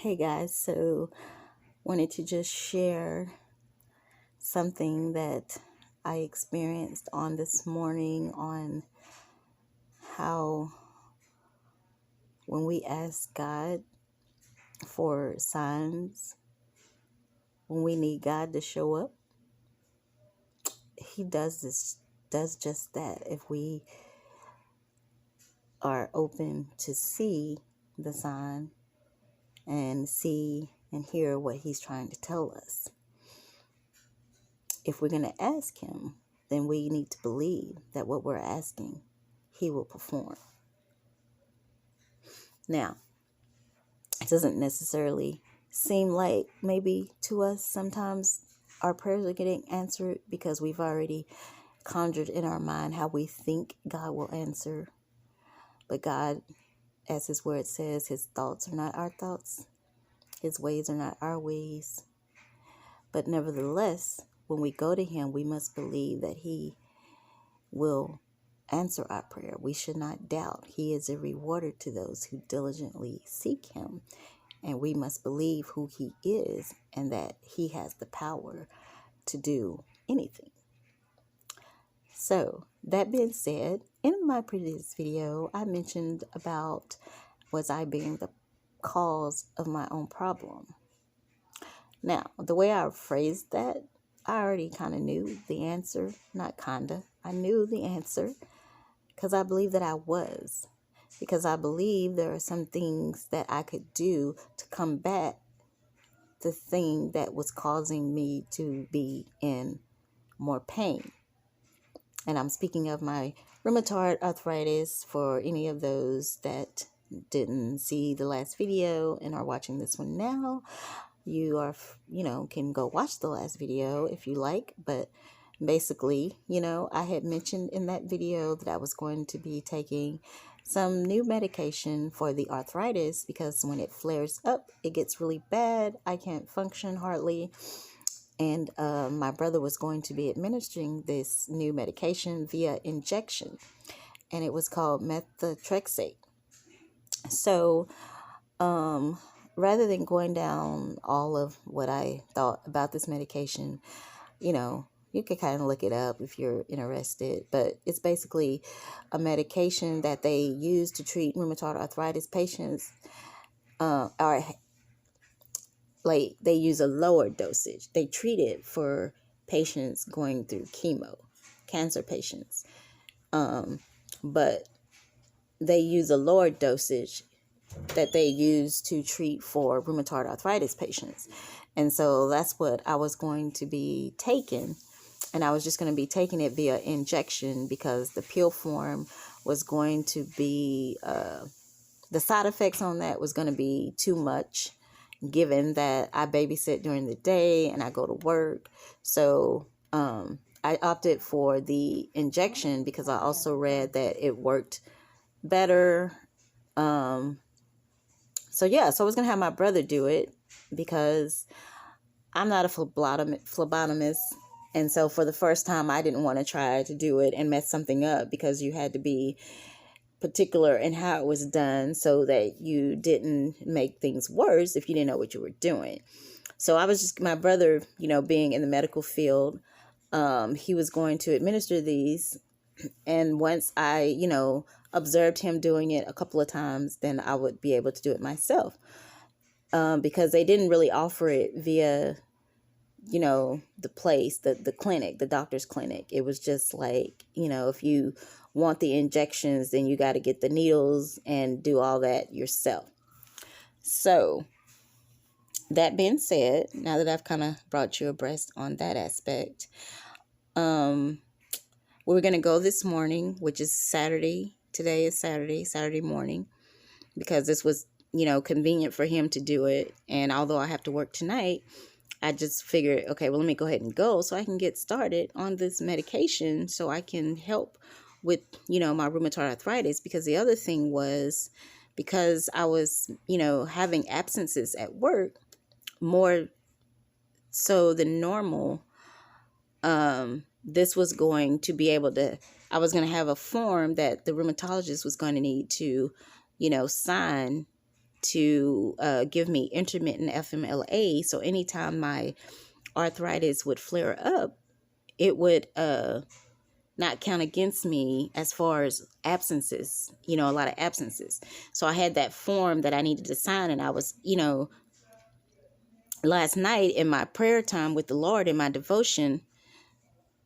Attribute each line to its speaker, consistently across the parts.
Speaker 1: Hey guys, so wanted to just share something that I experienced on this morning on how when we ask God for signs, when we need God to show up, He does just that if we are open to see the sign and see and hear what He's trying to tell us. If we're going to ask Him, then we need to believe that what we're asking, He will perform. Now, it doesn't necessarily seem like maybe to us sometimes our prayers are getting answered because we've already conjured in our mind how we think God will answer. But God, as His word says, His thoughts are not our thoughts. His ways are not our ways. But nevertheless, when we go to Him, we must believe that He will answer our prayer. We should not doubt. He is a rewarder to those who diligently seek Him. And we must believe who He is and that He has the power to do anything. So, that being said, in my previous video, I mentioned about was I being the cause of my own problem. Now, the way I phrased that, I already kind of knew the answer. Not kinda. I knew the answer because I believe that I was. Because I believe there are some things that I could do to combat the thing that was causing me to be in more pain. And I'm speaking of my rheumatoid arthritis. For any of those that didn't see the last video and are watching this one now, you are, can go watch the last video if you like. But basically, I had mentioned in that video that I was going to be taking some new medication for the arthritis because when it flares up, it gets really bad. I can't function hardly. And my brother was going to be administering this new medication via injection, and it was called methotrexate. So rather than going down all of what I thought about this medication, you can kind of look it up if you're interested, but it's basically a medication that they use to treat rheumatoid arthritis patients, or like they use a lower dosage. They treat it for patients going through chemo, cancer patients, but they use a lower dosage that they use to treat for rheumatoid arthritis patients. And so that's what I was going to be taking. And I was just going to be taking it via injection because the pill form was going to be, the side effects on that was going to be too much, given that I babysit during the day and I go to work. So I opted for the injection because I also read that it worked better. So I was going to have my brother do it because I'm not a phlebotomist. And so for the first time, I didn't want to try to do it and mess something up because you had to be particular in how it was done so that you didn't make things worse if you didn't know what you were doing. So I was just, my brother, being in the medical field, he was going to administer these. And once I, observed him doing it a couple of times, then I would be able to do it myself. Because they didn't really offer it via, the place, the clinic, the doctor's clinic. It was just like, if you want the injections, then you got to get the needles and do all that yourself. So that being said, now that I've kind of brought you abreast on that aspect, we're going to go this morning, which is Saturday. Today is Saturday morning, because this was, convenient for him to do it. And although I have to work tonight, I just figured, okay, well, let me go ahead and go so I can get started on this medication so I can help with, my rheumatoid arthritis. Because the other thing was, because I was, having absences at work more so than normal, this was going to be able to, I was going to have a form that the rheumatologist was going to need to, sign to give me intermittent FMLA. So anytime my arthritis would flare up, it would not count against me as far as absences, a lot of absences. So I had that form that I needed to sign, and I was, last night in my prayer time with the Lord in my devotion,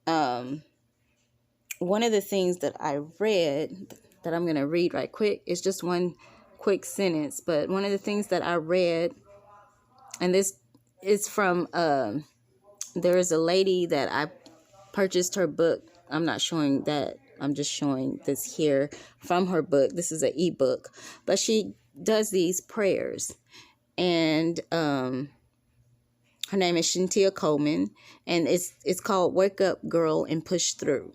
Speaker 1: one of the things that I read that I'm going to read right quick is just one quick sentence, but one of the things that I read, and this is from, there is a lady that I purchased her book. I'm not showing that. I'm just showing this here from her book. This is an ebook, but she does these prayers, and her name is Shantia Coleman, and it's called Wake Up Girl and Push Through.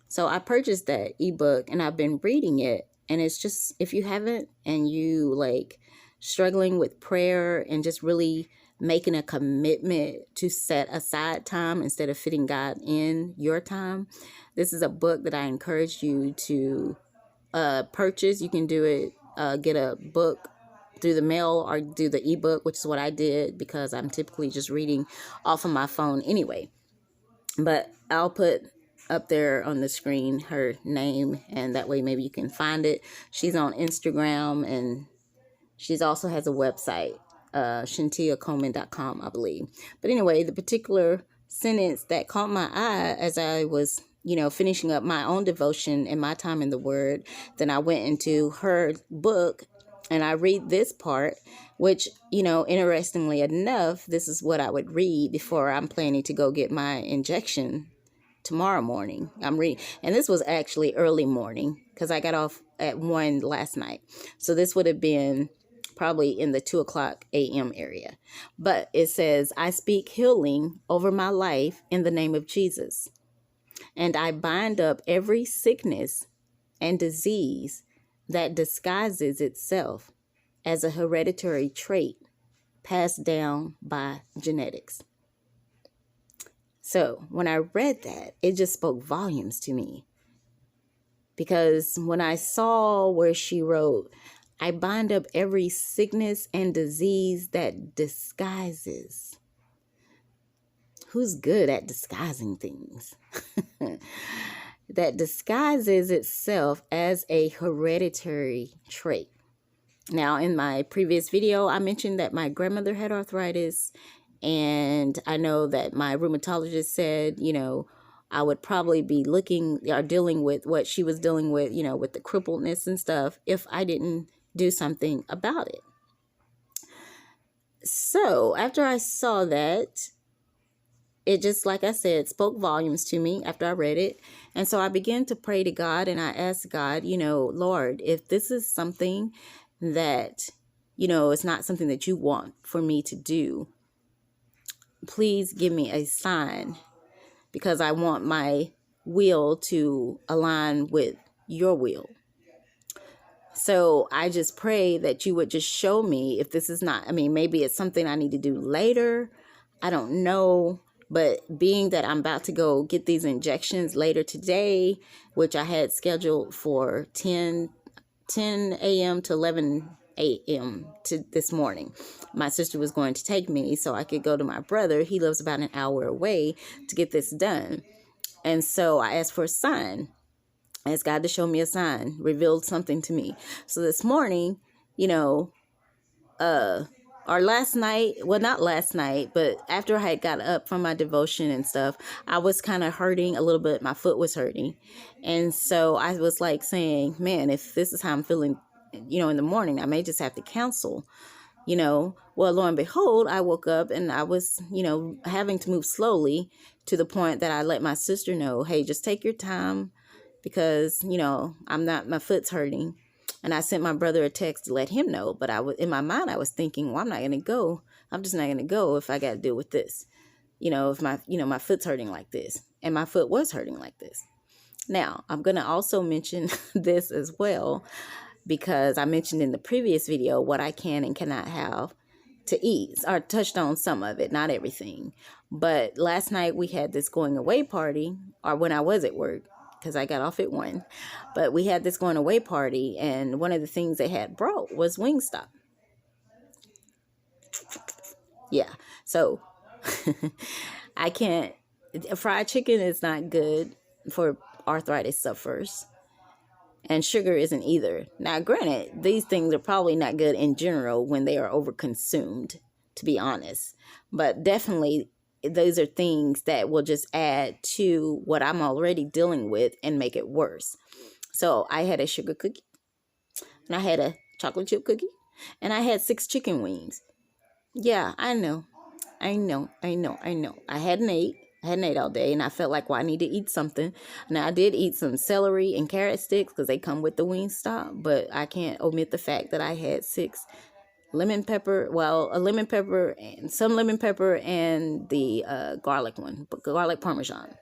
Speaker 1: So I purchased that ebook, and I've been reading it, and it's just, if you haven't, and you like struggling with prayer and just really making a commitment to set aside time instead of fitting God in your time, this is a book that I encourage you to purchase. You can do it, get a book through the mail or do the ebook, which is what I did because I'm typically just reading off of my phone anyway. But I'll put up there on the screen her name, and that way maybe you can find it. She's on Instagram, and she's also has a website, shantiacoleman.com, I believe. But anyway, the particular sentence that caught my eye as I was, finishing up my own devotion and my time in the Word, then I went into her book and I read this part, which, interestingly enough, this is what I would read before I'm planning to go get my injection tomorrow morning. I'm reading, and this was actually early morning because I got off at 1 last night. So this would have been probably in the 2:00 a.m. area. But it says, I speak healing over my life in the name of Jesus. And I bind up every sickness and disease that disguises itself as a hereditary trait passed down by genetics. So when I read that, it just spoke volumes to me. Because when I saw where she wrote, I bind up every sickness and disease that disguises. Who's good at disguising things? That disguises itself as a hereditary trait. Now, in my previous video, I mentioned that my grandmother had arthritis, and I know that my rheumatologist said, I would probably be looking or dealing with what she was dealing with, with the crippledness and stuff, if I didn't do something about it. So after I saw that, it just, like I said, spoke volumes to me after I read it. And so I began to pray to God, and I asked God, Lord, if this is something that, it's not something that you want for me to do, please give me a sign, because I want my will to align with your will. So I just pray that you would just show me if this is not, maybe it's something I need to do later. I don't know. But being that I'm about to go get these injections later today, which I had scheduled for 10 a.m. to 11 a.m. to this morning, my sister was going to take me so I could go to my brother. He lives about an hour away to get this done. And so I asked for a sign. I asked God to show me a sign, revealed something to me. So this morning, or last night, well, not last night, but after I had got up from my devotion and stuff, I was kind of hurting a little bit. My foot was hurting. And so I was like saying, man, if this is how I'm feeling, in the morning, I may just have to cancel, Well, lo and behold, I woke up and I was, having to move slowly to the point that I let my sister know, hey, just take your time because, my foot's hurting. And I sent my brother a text to let him know. But in my mind, I was thinking, well, I'm not going to go. I'm just not going to go if I got to deal with this. If my foot's hurting like this. And my foot was hurting like this. Now, I'm going to also mention this as well, because I mentioned in the previous video what I can and cannot have to eat. Or touched on some of it, not everything. But last night we had this going away party, or when I was at work, because I got off at 1. But we had this going away party, and one of the things they had brought was Wingstop. Yeah. So I can't, fried chicken is not good for arthritis sufferers, and sugar isn't either. Now, granted, these things are probably not good in general when they are overconsumed, to be honest, but definitely those are things that will just add to what I'm already dealing with and make it worse. So I had a sugar cookie, and I had a chocolate chip cookie, and I had 6 chicken wings. Yeah, I know. I hadn't ate. I hadn't ate all day, and I felt like, well, I need to eat something. Now, I did eat some celery and carrot sticks because they come with the Wingstop, but I can't omit the fact that I had 6 lemon pepper, well, a lemon pepper and some lemon pepper and the garlic one, garlic parmesan.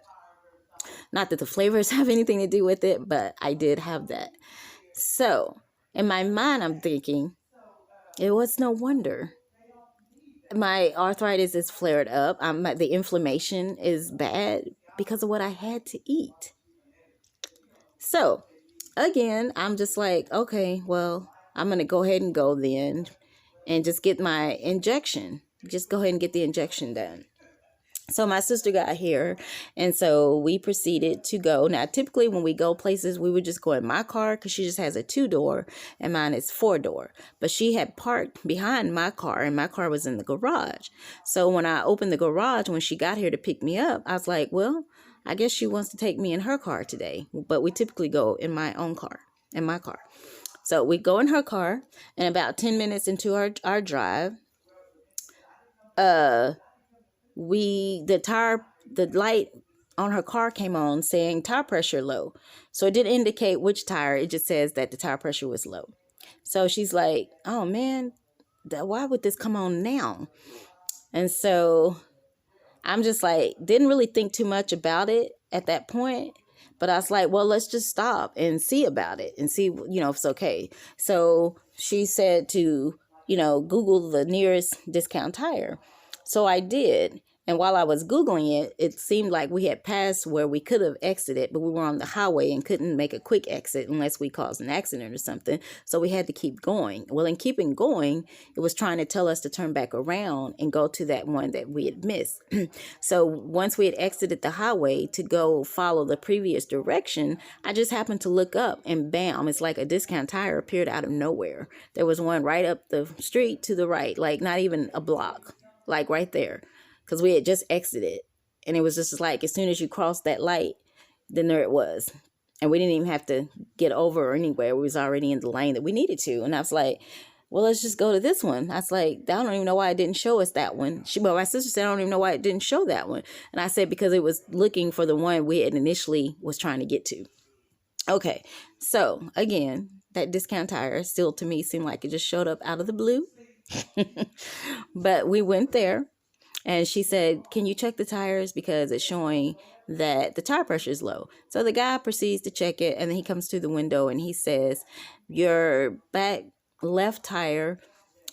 Speaker 1: Not that the flavors have anything to do with it, but I did have that. So, in my mind, I'm thinking, it was no wonder my arthritis is flared up. The inflammation is bad because of what I had to eat. So, again, I'm just like, okay, well, I'm going to go ahead and go then and just get my injection. Just go ahead and get the injection done. So my sister got here, and so we proceeded to go. Now, typically when we go places, we would just go in my car because she just has a 2-door and mine is 4-door. But she had parked behind my car, and my car was in the garage. So when I opened the garage, when she got here to pick me up, I was like, well, I guess she wants to take me in her car today. But we typically go in my own car, in my car. So we go in her car, and about 10 minutes into our drive, the light on her car came on saying tire pressure low. So it didn't indicate which tire. It just says that the tire pressure was low. So she's like, oh man, why would this come on now? And so I'm just like, didn't really think too much about it at that point. But I was like, well, let's just stop and see about it and see, if it's okay. So she said to, Google the nearest discount tire. So I did. And while I was Googling it, it seemed like we had passed where we could have exited, but we were on the highway and couldn't make a quick exit unless we caused an accident or something. So we had to keep going. Well, in keeping going, it was trying to tell us to turn back around and go to that one that we had missed. So once we had exited the highway to go follow the previous direction, I just happened to look up and bam, it's like a discount tire appeared out of nowhere. There was one right up the street to the right, like not even a block, like right there. Because we had just exited, and it was just like as soon as you crossed that light, then there it was. And we didn't even have to get over or anywhere. We was already in the lane that we needed to. And I was like, well, let's just go to this one. I was like, I don't even know why it didn't show us that one. But my sister said, I don't even know why it didn't show that one. And I said, because it was looking for the one we had initially was trying to get to. Okay, so again, that discount tire still to me seemed like it just showed up out of the blue. But we went there. And she said, can you check the tires because it's showing that the tire pressure is low. So the guy proceeds to check it, and then he comes to the window and he says, your back left tire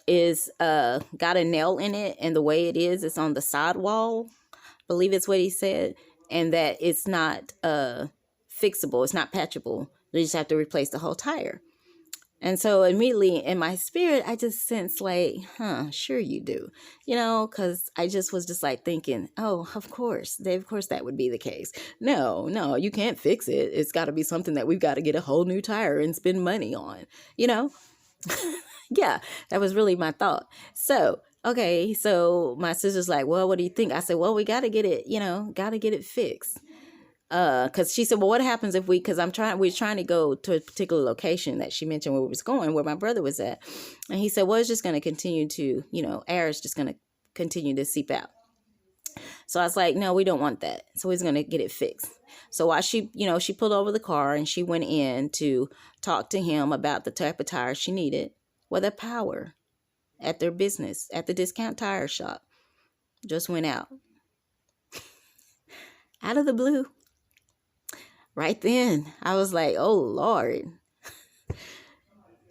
Speaker 1: is got a nail in it, and the way it is, it's on the sidewall. I believe it's what he said, and that it's not fixable. It's not patchable. You just have to replace the whole tire. And so immediately in my spirit, I just sensed like, sure you do, because I just was just like thinking, oh, of course that would be the case. No, you can't fix it. It's got to be something that we've got to get a whole new tire and spend money on, Yeah, that was really my thought. So, okay, so my sister's like, well, what do you think? I said, well, we got to get it, got to get it fixed. Because she said, well, what happens if we're trying to go to a particular location that she mentioned where we was going, where my brother was at. And he said, well, it's just going to continue to, air is just going to continue to seep out. So I was like, no, we don't want that. So he's going to get it fixed. So while she pulled over the car and she went in to talk to him about the type of tire she needed, well, the power at their business, at the discount tire shop, just went out. Out of the blue. Right then, I was like, oh, Lord.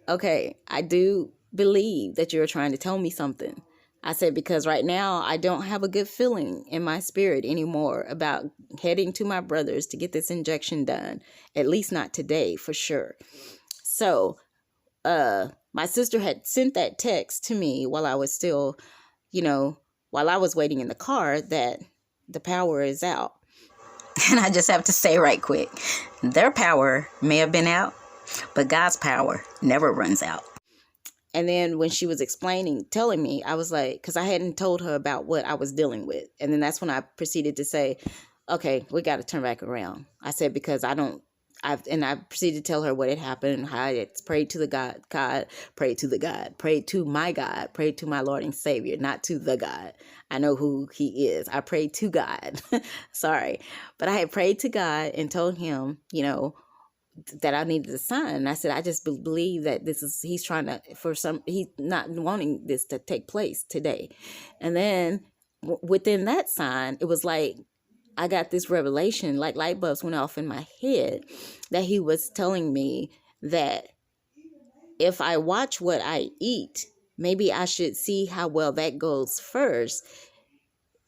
Speaker 1: Okay, I do believe that you're trying to tell me something. I said, because right now, I don't have a good feeling in my spirit anymore about heading to my brother's to get this injection done. At least not today, for sure. So, my sister had sent that text to me while I was still, while I was waiting in the car that the power is out. And I just have to say right quick, their power may have been out, but God's power never runs out. And then when she was telling me, I was like, because I hadn't told her about what I was dealing with. And then that's when I proceeded to say, okay, we got to turn back around. I said, because I proceeded to tell her what had happened, how I had prayed to prayed to my God, prayed to my Lord and Savior, not to the God. I know who he is. I prayed to God. Sorry. But I had prayed to God and told him, that I needed a sign. And I said, I just believe that he's not wanting this to take place today. And then within that sign, it was like, I got this revelation, like light bulbs went off in my head, that he was telling me that if I watch what I eat, maybe I should see how well that goes first.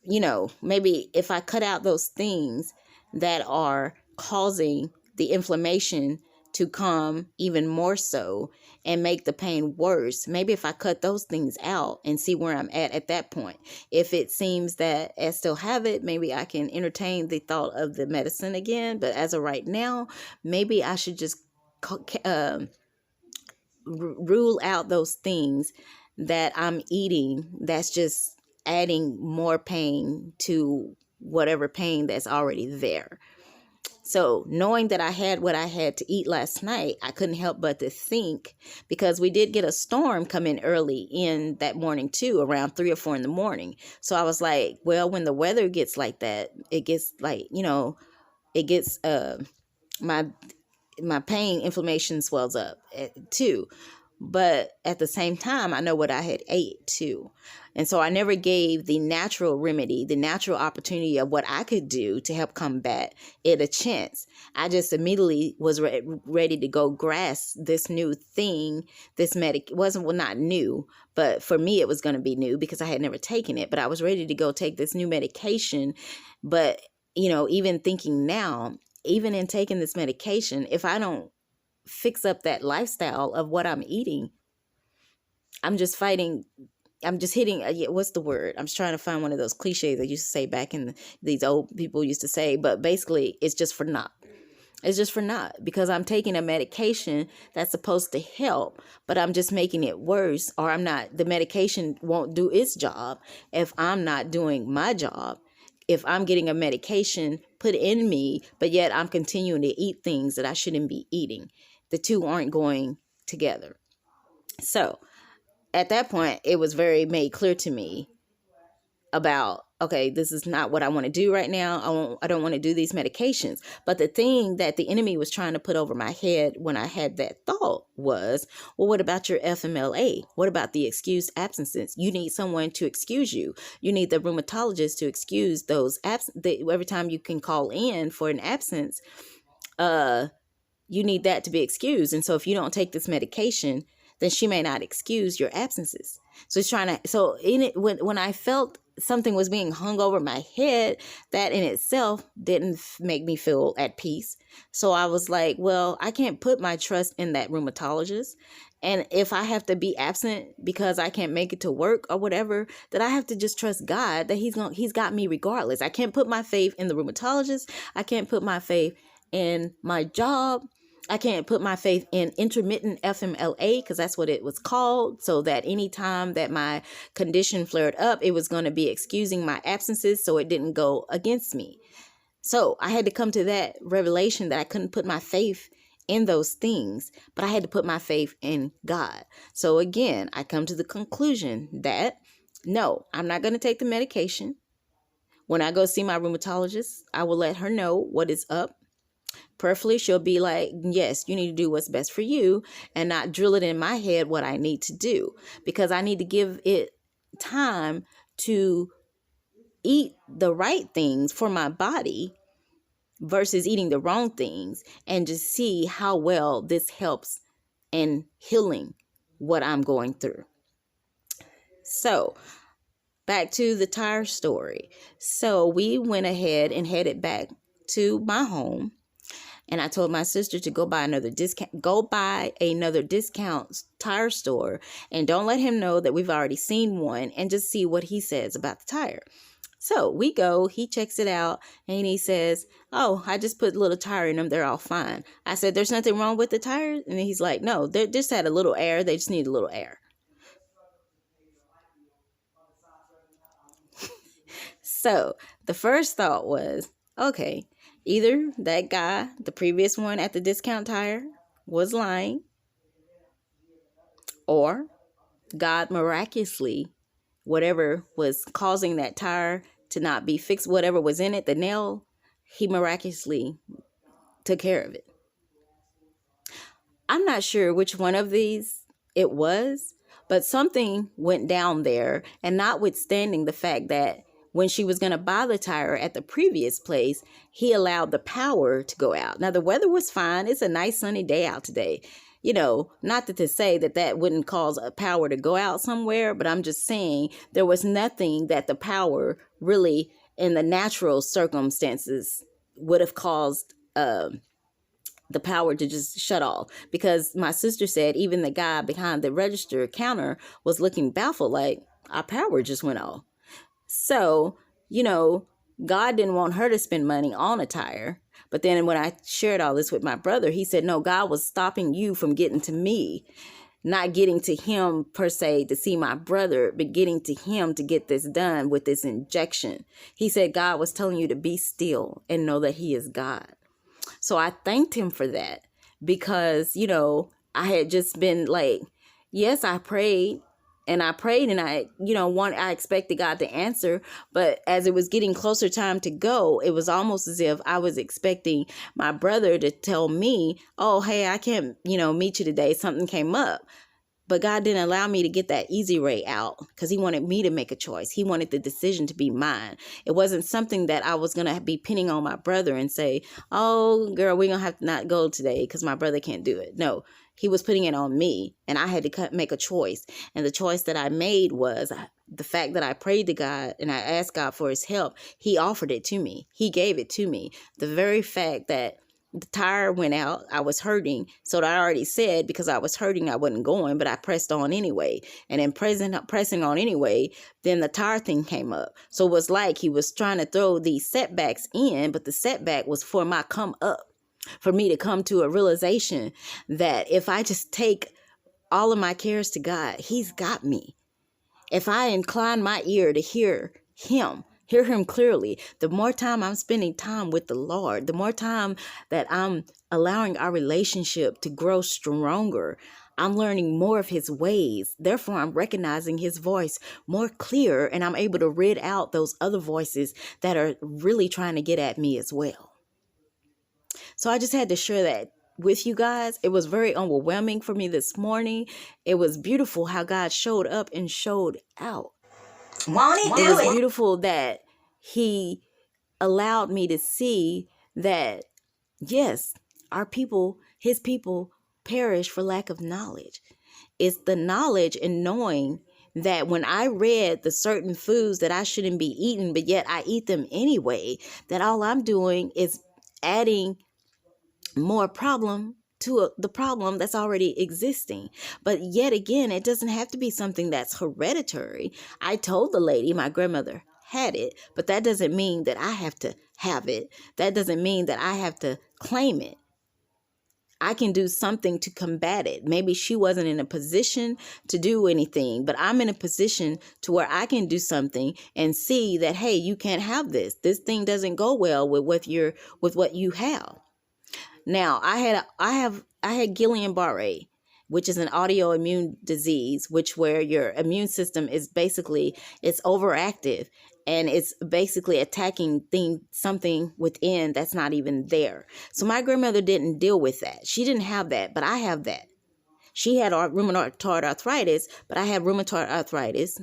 Speaker 1: Maybe if I cut out those things that are causing the inflammation to come even more so and make the pain worse. Maybe if I cut those things out and see where I'm at that point. If it seems that I still have it, maybe I can entertain the thought of the medicine again. But as of right now, maybe I should just rule out those things that I'm eating that's just adding more pain to whatever pain that's already there. So knowing that I had what I had to eat last night, I couldn't help but to think, because we did get a storm come in early in that morning too, around 3 or 4 in the morning. So I was like, well, when the weather gets like that, it gets like, it gets, my pain, inflammation swells up too. But at the same time, I know what I had ate too. And so I never gave the natural remedy, the natural opportunity of what I could do to help combat it a chance. I just immediately was ready to go grasp this new thing. This not new, but for me, it was going to be new because I had never taken it. But I was ready to go take this new medication. But, even thinking now, even in taking this medication, if I don't fix up that lifestyle of what I'm eating, I'm just hitting, what's the word? I'm just trying to find one of those cliches they used to say back in these old people used to say, but basically it's just for naught. It's just for naught because I'm taking a medication that's supposed to help, but I'm just making it worse, or the medication won't do its job if I'm not doing my job. If I'm getting a medication put in me, but yet I'm continuing to eat things that I shouldn't be eating. The two aren't going together. So at that point, it was very made clear to me about, okay, this is not what I want to do right now. I don't want to do these medications. But the thing that the enemy was trying to put over my head when I had that thought was, well, what about your FMLA? What about the excused absences? You need someone to excuse you. You need the rheumatologist to excuse those every time you can call in for an absence, you need that to be excused. And so if you don't take this medication, then she may not excuse your absences. So when I felt something was being hung over my head, that in itself didn't make me feel at peace. So I was like, well, I can't put my trust in that rheumatologist. And if I have to be absent because I can't make it to work or whatever, then I have to just trust God that he's got me regardless. I can't put my faith in the rheumatologist. I can't put my faith in my job. I can't put my faith in intermittent FMLA because that's what it was called. So that any time that my condition flared up, it was going to be excusing my absences so it didn't go against me. So I had to come to that revelation that I couldn't put my faith in those things, but I had to put my faith in God. So again, I come to the conclusion that no, I'm not going to take the medication. When I go see my rheumatologist, I will let her know what is up. Prayerfully, she'll be like, yes, you need to do what's best for you and not drill it in my head what I need to do, because I need to give it time to eat the right things for my body versus eating the wrong things, and just see how well this helps in healing what I'm going through. So back to the tire story. So we went ahead and headed back to my home. And I told my sister to go buy another discount tire store, and don't let him know that we've already seen one, and just see what he says about the tire. So we go, he checks it out, and he says, oh, I just put a little tire in them. They're all fine. I said, there's nothing wrong with the tires? And he's like, no, they just had a little air. They just need a little air. So the first thought was, okay, either that guy, the previous one at the discount tire, was lying, or God miraculously, whatever was causing that tire to not be fixed, whatever was in it, the nail, he miraculously took care of it. I'm not sure which one of these it was, but something went down there. And notwithstanding the fact that when she was going to buy the tire at the previous place, he allowed the power to go out. Now, the weather was fine. It's a nice sunny day out today. You know, not to say that that wouldn't cause a power to go out somewhere, but I'm just saying there was nothing that the power really in the natural circumstances would have caused the power to just shut off. Because my sister said even the guy behind the register counter was looking baffled, like, our power just went off. So, you know, God didn't want her to spend money on a tire. But then when I shared all this with my brother, he said, no, God was stopping you from getting to me, not getting to him per se to see my brother, but getting to him to get this done with this injection. He said, God was telling you to be still and know that he is God. So I thanked him for that, because, you know, I had just been like, yes, I prayed. And I I expected God to answer. But as it was getting closer time to go, it was almost as if I was expecting my brother to tell me, oh, hey, I can't, meet you today. Something came up. But God didn't allow me to get that easy way out, because he wanted me to make a choice. He wanted the decision to be mine. It wasn't something that I was going to be pinning on my brother and say, oh, girl, we're going to have to not go today because my brother can't do it. No, he was putting it on me, and I had to make a choice. And the choice that I made was the fact that I prayed to God and I asked God for his help. He offered it to me. He gave it to me. The very fact that the tire went out, I was hurting. So I already said, because I was hurting, I wasn't going, but I pressed on anyway. And in pressing on anyway, then the tire thing came up. So it was like he was trying to throw these setbacks in, but the setback was for my come up, for me to come to a realization that if I just take all of my cares to God, he's got me. If I incline my ear to hear him clearly, the more time I'm spending time with the Lord, the more time that I'm allowing our relationship to grow stronger, I'm learning more of his ways. Therefore, I'm recognizing his voice more clear, and I'm able to rid out those other voices that are really trying to get at me as well. So I just had to share that with you guys. It was very overwhelming for me this morning. It was beautiful how God showed up and showed out.
Speaker 2: Won't he do
Speaker 1: It was
Speaker 2: it?
Speaker 1: beautiful that he allowed me to see that, yes, our people, his people, perish for lack of knowledge. It's the knowledge and knowing that when I read the certain foods that I shouldn't be eating, but yet I eat them anyway, that all I'm doing is adding more problem to the problem that's already existing. But yet again, it doesn't have to be something that's hereditary. I told the lady my grandmother had it, but that doesn't mean that I have to have it. That doesn't mean that I have to claim it. I can do something to combat it. Maybe she wasn't in a position to do anything, but I'm in a position to where I can do something and see that, hey, you can't have this. This thing doesn't go well with what you have. Now, I had Guillain-Barré, which is an autoimmune disease, where your immune system is basically, it's overactive, and it's basically attacking something within that's not even there. So my grandmother didn't deal with that. She didn't have that, but I have that. She had rheumatoid arthritis, but I have rheumatoid arthritis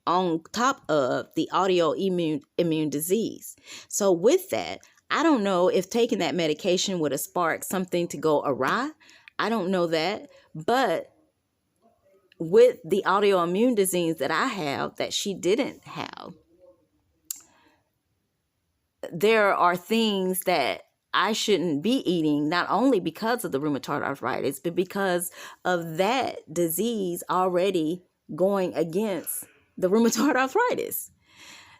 Speaker 1: on top of the autoimmune disease. So with that, I don't know if taking that medication would have sparked something to go awry. I don't know that. But with the autoimmune disease that I have that she didn't have, there are things that I shouldn't be eating, not only because of the rheumatoid arthritis, but because of that disease already going against the rheumatoid arthritis.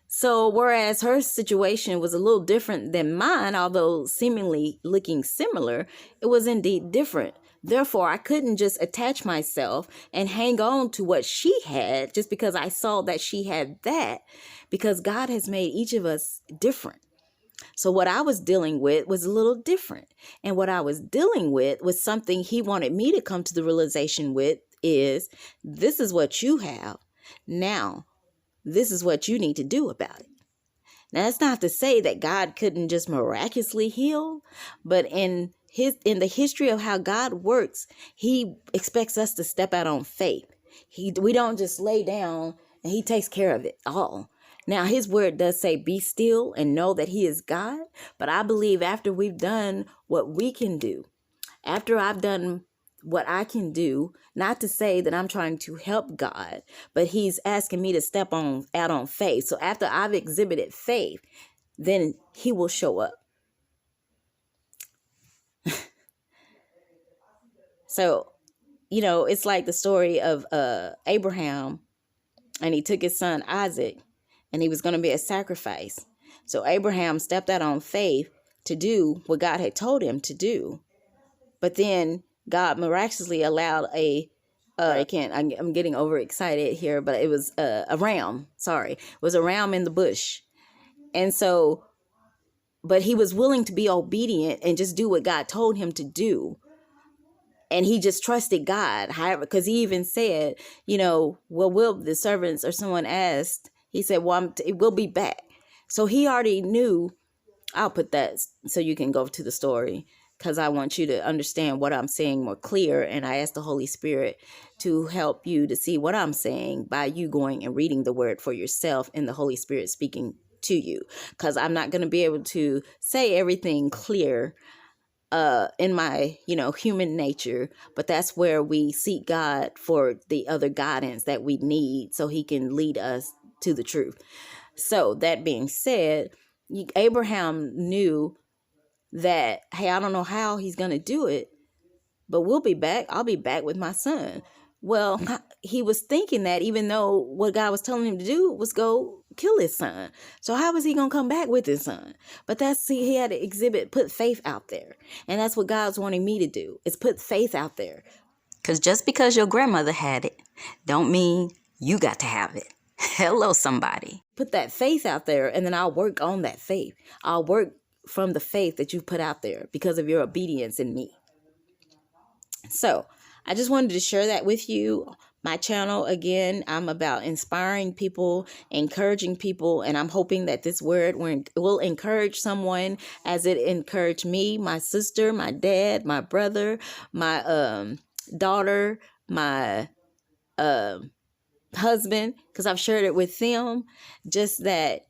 Speaker 1: So whereas her situation was a little different than mine, although seemingly looking similar, it was indeed different. Therefore, I couldn't just attach myself and hang on to what she had just because I saw that she had that, because God has made each of us different. So what I was dealing with was a little different. And what I was dealing with was something he wanted me to come to the realization with is, this is what you have. Now, this is what you need to do about it. Now, that's not to say that God couldn't just miraculously heal, but in the history of how God works, he expects us to step out on faith. We don't just lay down and he takes care of it all. Now, his word does say, be still and know that he is God. But I believe after we've done what we can do, after I've done what I can do, not to say that I'm trying to help God, but he's asking me to step out on faith. So after I've exhibited faith, then he will show up. So, it's like the story of Abraham, and he took his son Isaac, and he was going to be a sacrifice. So Abraham stepped out on faith to do what God had told him to do. But then God miraculously allowed I'm getting overexcited here, but it was a ram. Sorry. It was a ram in the bush. And so, but he was willing to be obedient and just do what God told him to do. And he just trusted God. However, because he even said, will the servants, or someone asked, he said, well, we'll be back. So he already knew. I'll put that so you can go to the story, because I want you to understand what I'm saying more clear. And I ask the Holy Spirit to help you to see what I'm saying by you going and reading the word for yourself and the Holy Spirit speaking to you, because I'm not going to be able to say everything clear in my, human nature, but that's where we seek God for the other guidance that we need so he can lead us to the truth. So that being said, Abraham knew that, hey, I don't know how he's going to do it, but we'll be back. I'll be back with my son. Well, he was thinking that, even though what God was telling him to do was go kill his son. So how was he going to come back with his son? But he had to put faith out there. And that's what God's wanting me to do, is put faith out there. Because just because your grandmother had it, don't mean you got to have it. Hello, somebody. Put that faith out there, and then I'll work on that faith. I'll work from the faith that you put out there because of your obedience in me. So I just wanted to share that with you. My channel, again, I'm about inspiring people, encouraging people, and I'm hoping that this word will encourage someone as it encouraged me, my sister, my dad, my brother, my daughter, my husband, because I've shared it with them. Just that,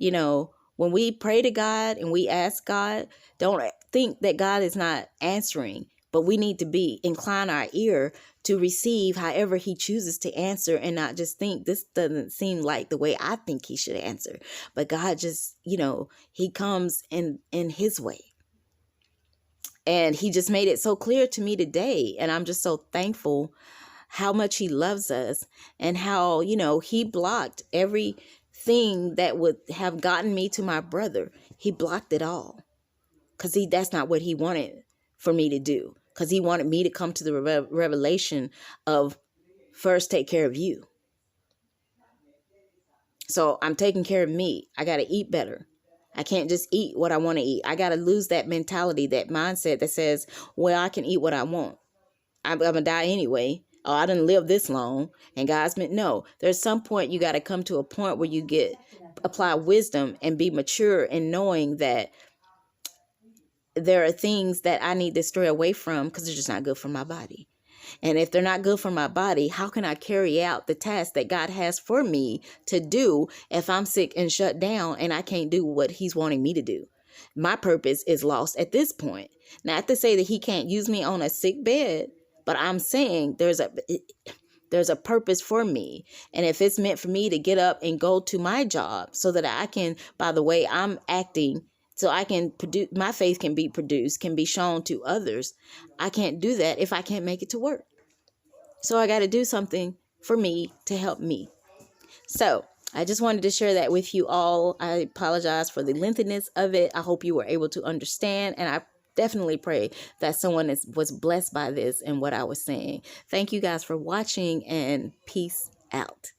Speaker 1: when we pray to God and we ask God, don't think that God is not answering, but we need to incline our ear to receive however he chooses to answer, and not just think, this doesn't seem like the way I think he should answer. But God just, he comes in his way. And he just made it so clear to me today. And I'm just so thankful how much he loves us, and how, he blocked everything that would have gotten me to my brother. He blocked it all, because that's not what he wanted for me to do. Because he wanted me to come to the revelation of first take care of you. So I'm taking care of me. I got to eat better. I can't just eat what I want to eat. I got to lose that mentality, that mindset that says, well, I can eat what I want. I'm going to die anyway. Oh, I didn't live this long. And God's meant, no, there's some point you got to come to a point where you apply wisdom and be mature in knowing that there are things that I need to stray away from because they're just not good for my body. And if they're not good for my body, how can I carry out the task that God has for me to do if I'm sick and shut down and I can't do what he's wanting me to do? My purpose is lost at this point. Not to say that he can't use me on a sick bed, but I'm saying there's a purpose for me. And if it's meant for me to get up and go to my job so that I can, by the way I'm acting so I can produce, my faith can be produced, can be shown to others. I can't do that if I can't make it to work. So I got to do something for me to help me. So I just wanted to share that with you all. I apologize for the lengthiness of it. I hope you were able to understand, and I definitely pray that someone was blessed by this and what I was saying. Thank you guys for watching, and peace out.